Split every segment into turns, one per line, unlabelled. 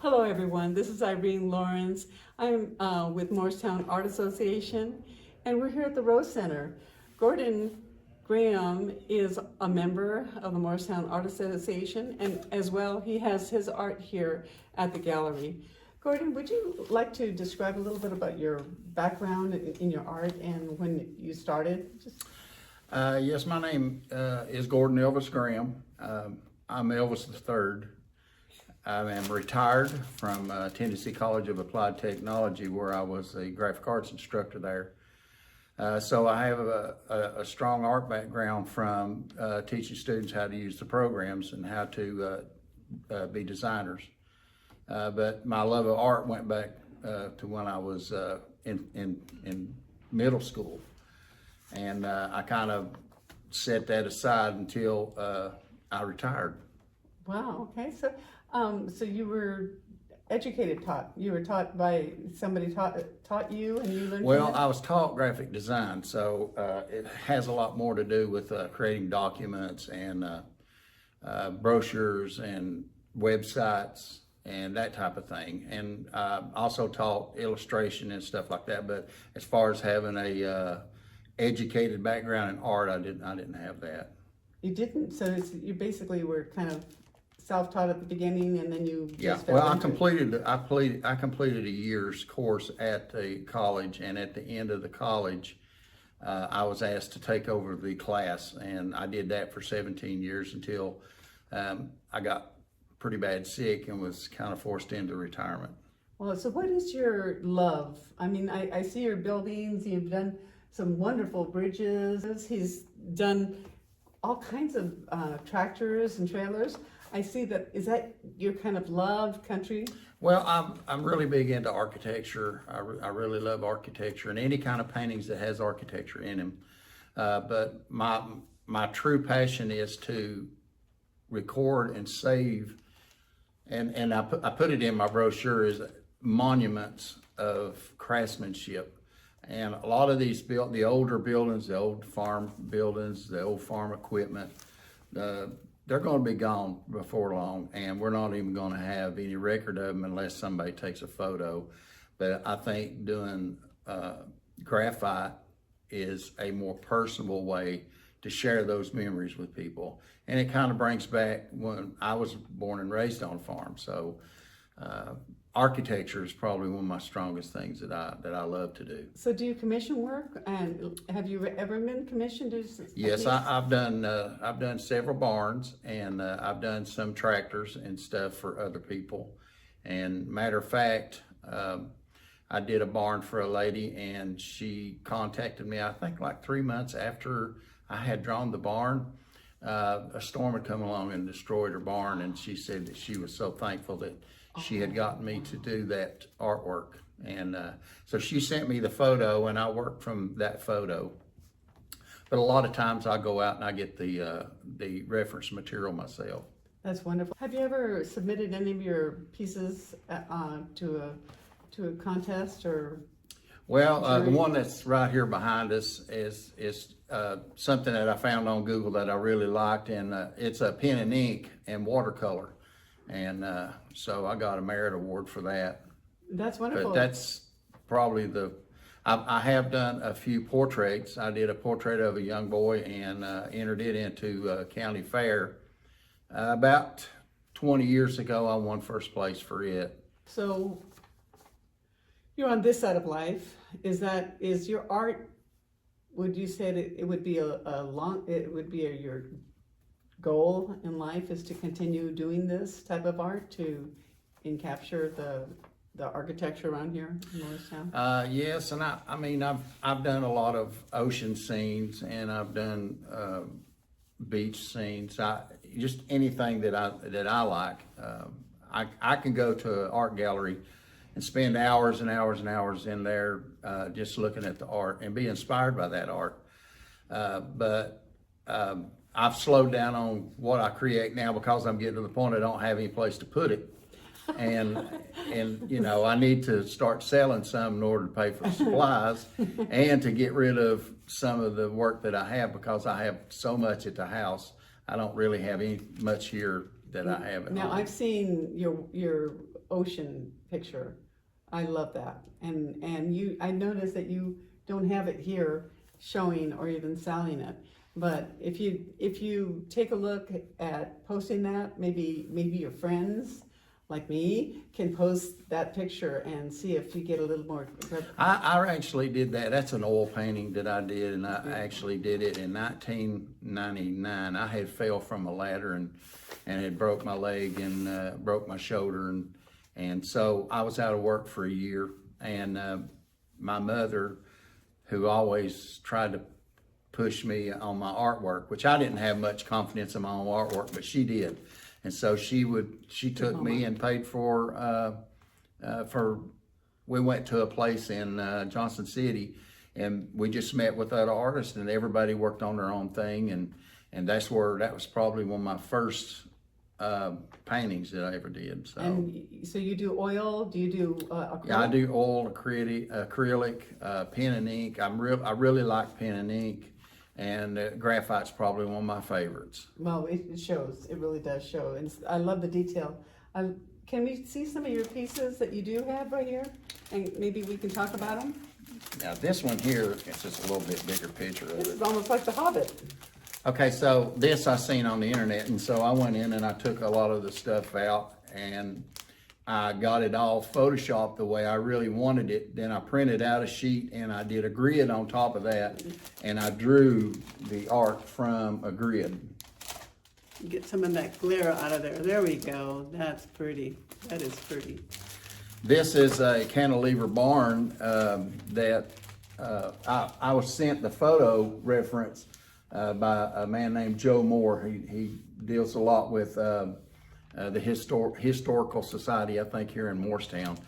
Hello, everyone. This is Irene Lawrence. I'm with Morristown Art Association, and we're here at the Rose Center. Gordon Graham is a member of the Morristown Art Association, and as well, he has his art here at the gallery. Gordon, would you like to describe a little bit about your background in your art and when you started?
Yes, my name is Gordon Elvis Graham. I'm Elvis III. I am retired from Tennessee College of Applied Technology, where I was a graphic arts instructor there. So I have a strong art background from teaching students how to use the programs and how to be designers. But my love of art went back to when I was in middle school. And I kind of set that aside until I retired.
Wow, okay. So you were you were taught by somebody taught you, and you learned.
Well,
from it?
I was taught graphic design, so it has a lot more to do with creating documents and brochures and websites and that type of thing. And also taught illustration and stuff like that. But as far as having a educated background in art, I didn't have that.
You didn't. So you basically were kind of self-taught at the beginning, and then you just
Well, I completed a year's course at the college, and at the end of the college, I was asked to take over the class, and I did that for 17 years until I got pretty bad sick and was kind of forced into retirement.
Well, so what is your love? I mean, I see your buildings. You've done some wonderful bridges. He's done all kinds of tractors and trailers. I see that. Is that your kind of love, country?
Well, I'm really big into architecture. I really love architecture and any kind of paintings that has architecture in them. But my true passion is to record and save, and I put it in my brochure, is monuments of craftsmanship. And a lot of these the older buildings, the old farm buildings, the old farm equipment, they're going to be gone before long, and we're not even going to have any record of them unless somebody takes a photo. But I think doing graphite is a more personal way to share those memories with people. And it kind of brings back when I was born and raised on a farm. So architecture is probably one of my strongest things that I love to do.
So do you commission work, and have you ever been commissioned?
Yes, I've done several barns, and I've done some tractors and stuff for other people. And matter of fact, I did a barn for a lady, and she contacted me, I think like 3 months after I had drawn the barn. A storm had come along and destroyed her barn, and she said that she was so thankful that she had gotten me to do that artwork. And so she sent me the photo, and I worked from that photo. But a lot of times I go out and I get the reference material myself.
That's wonderful. Have you ever submitted any of your pieces to a contest or?
Well, the one that's right here behind us is something that I found on Google that I really liked, and it's a pen and ink and watercolor. And so I got a merit award for that.
That's wonderful.
But that's probably I have done a few portraits. I did a portrait of a young boy and entered it into county fair. About 20 years ago, I won first place for it.
So you're on this side of life. Is your art, would you say that it would be your goal in life is to continue doing this type of art to capture the architecture around here in Morristown?
Yes, and I mean I've done a lot of ocean scenes, and I've done beach scenes. Just anything that I like. I can go to an art gallery and spend hours and hours and hours in there just looking at the art and be inspired by that art. But I've slowed down on what I create now because I'm getting to the point I don't have any place to put it. And you know, I need to start selling some in order to pay for the supplies and to get rid of some of the work that I have, because I have so much at the house. I don't really have much here that I have at
Now
home.
I've seen your ocean picture. I love that. And I noticed that you don't have it here showing or even selling it. But if you take a look at posting that, maybe your friends like me can post that picture and see if you get a little more.
I actually did that. That's an oil painting that I did, and I actually did it in 1999. I had fell from a ladder and had broke my leg and broke my shoulder, and so I was out of work for a year. And my mother, who always tried to push me on my artwork, which I didn't have much confidence in my own artwork, but she did. And so she took me and paid for, we went to a place in Johnson City, and we just met with other artists, and everybody worked on their own thing. And that was probably one of my first paintings that I ever did. So.
And so you do oil? Do you do acrylic?
Yeah, I do oil, acrylic, pen and ink. I really like pen and ink. And graphite's probably one of my favorites.
Well, it shows. It really does show. And I love the detail. Can we see some of your pieces that you do have right here? And maybe we can talk about them?
Now this one here, it's just a little bit bigger picture of
This
it.
is almost like The Hobbit.
Okay, so this I seen on the internet, and so I went in and I took a lot of the stuff out, and I got it all photoshopped the way I really wanted it. Then I printed out a sheet and I did a grid on top of that, and I drew the art from a grid.
Get some of that glare out of there. There we go. That's pretty. That is pretty.
This is a cantilever barn that I was sent the photo reference by a man named Joe Moore. He deals a lot with the Historical Society, I think, here in Morristown.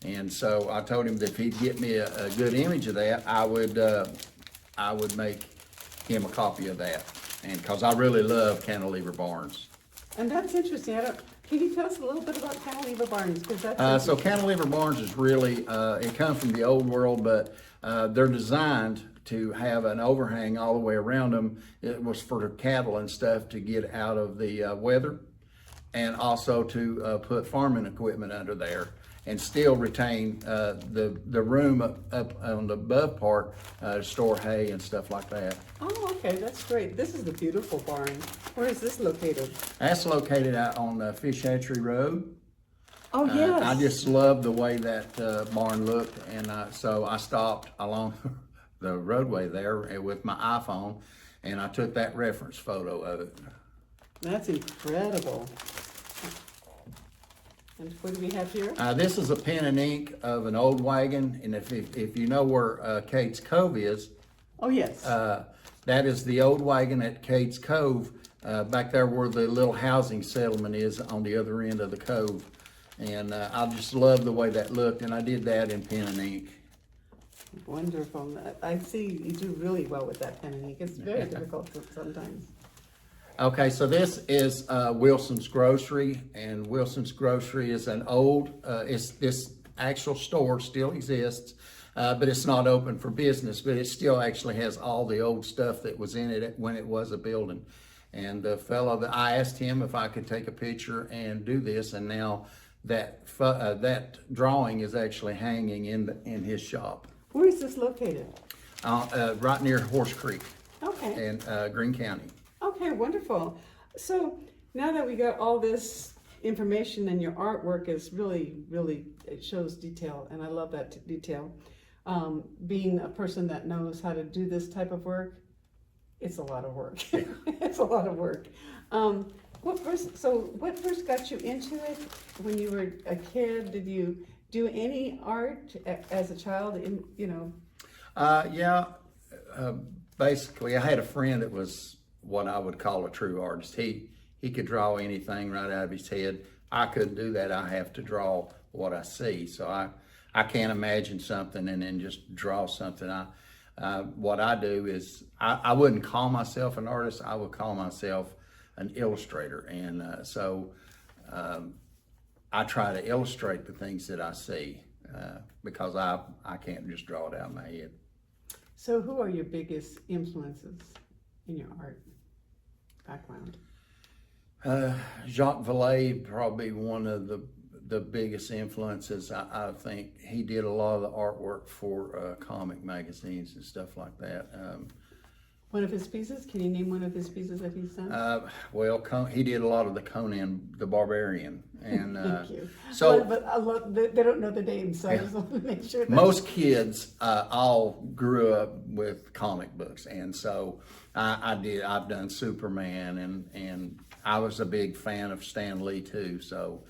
And so I told him that if he'd get me a good image of that, I would make him a copy of that. And because I really love cantilever barns.
And that's interesting. Can you tell us a little bit about cantilever barns? Because that's
So cantilever barns is really, it comes from the old world, but they're designed to have an overhang all the way around them. It was for cattle and stuff to get out of the weather, and also to put farming equipment under there and still retain the room up on the above part to store hay and stuff like that.
Oh, okay, that's great. This is a beautiful barn. Where is this located?
That's located out on Fish Hatchery Road.
Oh, yes.
I just love the way that barn looked, and so I stopped along the roadway there with my iPhone, and I took that reference photo of it.
That's incredible. And what do we have here?
This is a pen and ink of an old wagon, and if you know where Cates Cove is,
Oh, yes.
that is the old wagon at Cates Cove, back there where the little housing settlement is on the other end of the cove. And I just love the way that looked, and I did that in pen and ink.
Wonderful. I see you do really well with that pen and ink. It's very difficult sometimes.
Okay, so this is Wilson's Grocery, and Wilson's Grocery is an old, this actual store still exists, but it's not open for business, but it still actually has all the old stuff that was in it when it was a building. And the fellow that I asked him if I could take a picture and do this, and now that drawing is actually hanging in his shop.
Where is this located?
Right near Horse Creek
Okay.
in Greene County.
Okay, wonderful. So now that we got all this information, and your artwork is really, it shows detail, and I love that detail. Being a person that knows how to do this type of work, it's a lot of work. It's a lot of work. What first got you into it? When you were a kid, did you do any art as a child?
Basically, I had a friend that was what I would call a true artist. He could draw anything right out of his head. I couldn't do that. I have to draw what I see. So I can't imagine something and then just draw something. What I do is I wouldn't call myself an artist. I would call myself an illustrator. And so I try to illustrate the things that I see because I can't just draw it out of my head.
So who are your biggest influences in your art background?
Jacques Vallée, probably one of the biggest influences. I think he did a lot of the artwork for comic magazines and stuff like that.
One of his pieces? Can you name one of his pieces that he's done?
Well, he did a lot of the Conan the Barbarian, and
Thank you.
so
But a lot, they don't know the names, so I just want to make sure that
most kids all grew up with comic books, and so I did. I've done Superman, and I was a big fan of Stan Lee too. So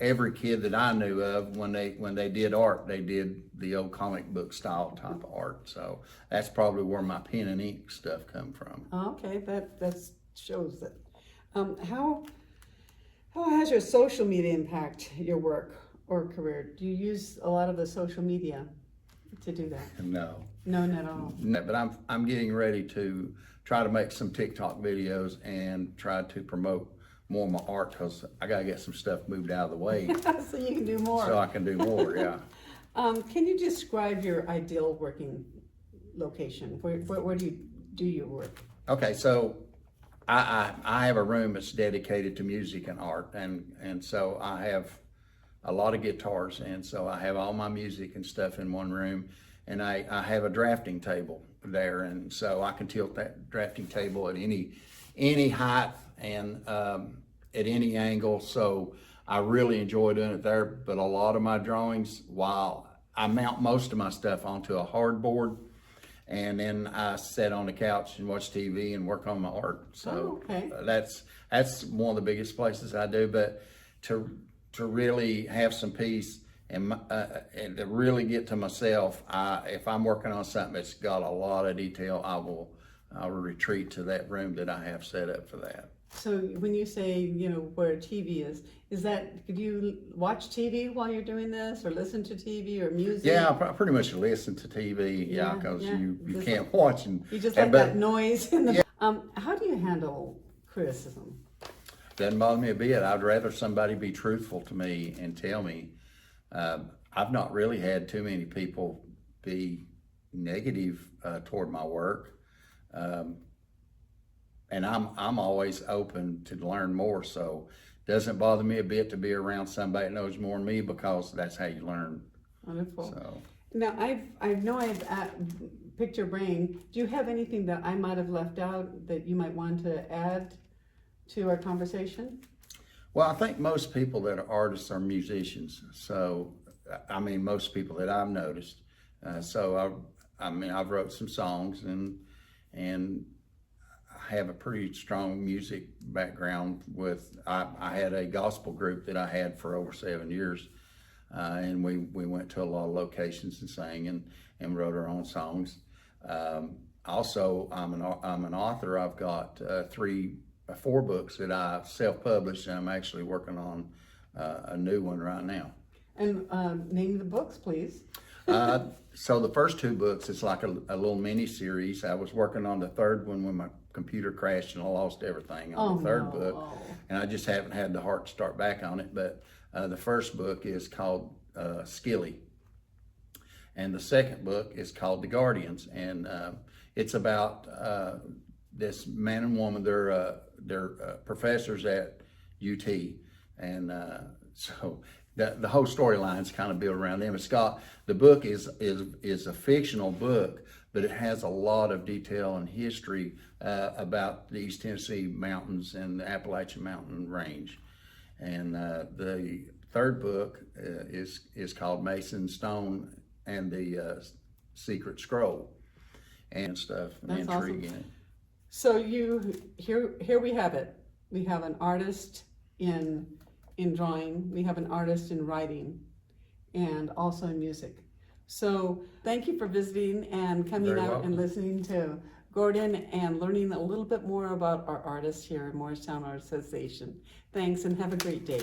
every kid that I knew of, when they did art, they did the old comic book style type of art. So that's probably where my pen and ink stuff come from.
Okay, that shows that. How has your social media impact your work or career? Do you use a lot of the social media to do that?
No.
No, not at all.
No, but I'm getting ready to try to make some TikTok videos and try to promote more of my art, because I gotta get some stuff moved out of the way
So you can do more.
so I can do more. Yeah.
Can you describe your ideal working location? Where do you do your work?
Okay, so I have a room that's dedicated to music and art, and so I have a lot of guitars, and so I have all my music and stuff in one room, and I have a drafting table there, and so I can tilt that drafting table at any height and at any angle. So I really enjoy doing it there. But a lot of my drawings, while I mount most of my stuff onto a hardboard, and then I sit on the couch and watch TV and work on my art. So
okay.
That's one of the biggest places I do. But to really have some peace and to really get to myself, if I'm working on something that's got a lot of detail, I will retreat to that room that I have set up for that.
So when you say, where TV is that, could you watch TV while you're doing this, or listen to TV or music?
Yeah, I pretty much listen to TV, because you can't watch.
You just like that noise in the... How do you handle criticism?
Doesn't bother me a bit. I'd rather somebody be truthful to me and tell me. I've not really had too many people be negative toward my work. And I'm always open to learn more, so it doesn't bother me a bit to be around somebody that knows more than me, because that's how you learn.
Wonderful.
So.
Now, I've picked your brain. Do you have anything that I might have left out that you might want to add to our conversation?
Well, I think most people that are artists are musicians. So, I mean, most people that I've noticed. So, I've wrote some songs, and I have a pretty strong music background I had a gospel group that I had for over 7 years. And we went to a lot of locations and sang and wrote our own songs. Also, I'm an author. I've got 4 books that I self-published, and I'm actually working on a new one right now.
And name the books, please.
So the first 2 books, it's like a little mini series. I was working on the 3rd one when my computer crashed and I lost everything on the 3rd book, and I just haven't had the heart to start back on it. But the first book is called Skilly, and the 2nd book is called The Guardians, and it's about this man and woman. They're professors at UT, and so the whole storyline's kind of built around them. The book is a fictional book, but it has a lot of detail and history about the East Tennessee mountains and the Appalachian Mountain Range. And the 3rd book is called Mason Stone and the Secret Scroll and stuff, and
That's
intrigue
awesome.
in it.
So here we have it. We have an artist in drawing, we have an artist in writing, and also in music. So thank you for visiting and coming
Very
out
welcome.
and listening to Gordon and learning a little bit more about our artists here at Morristown Art Association. Thanks, and have a great day.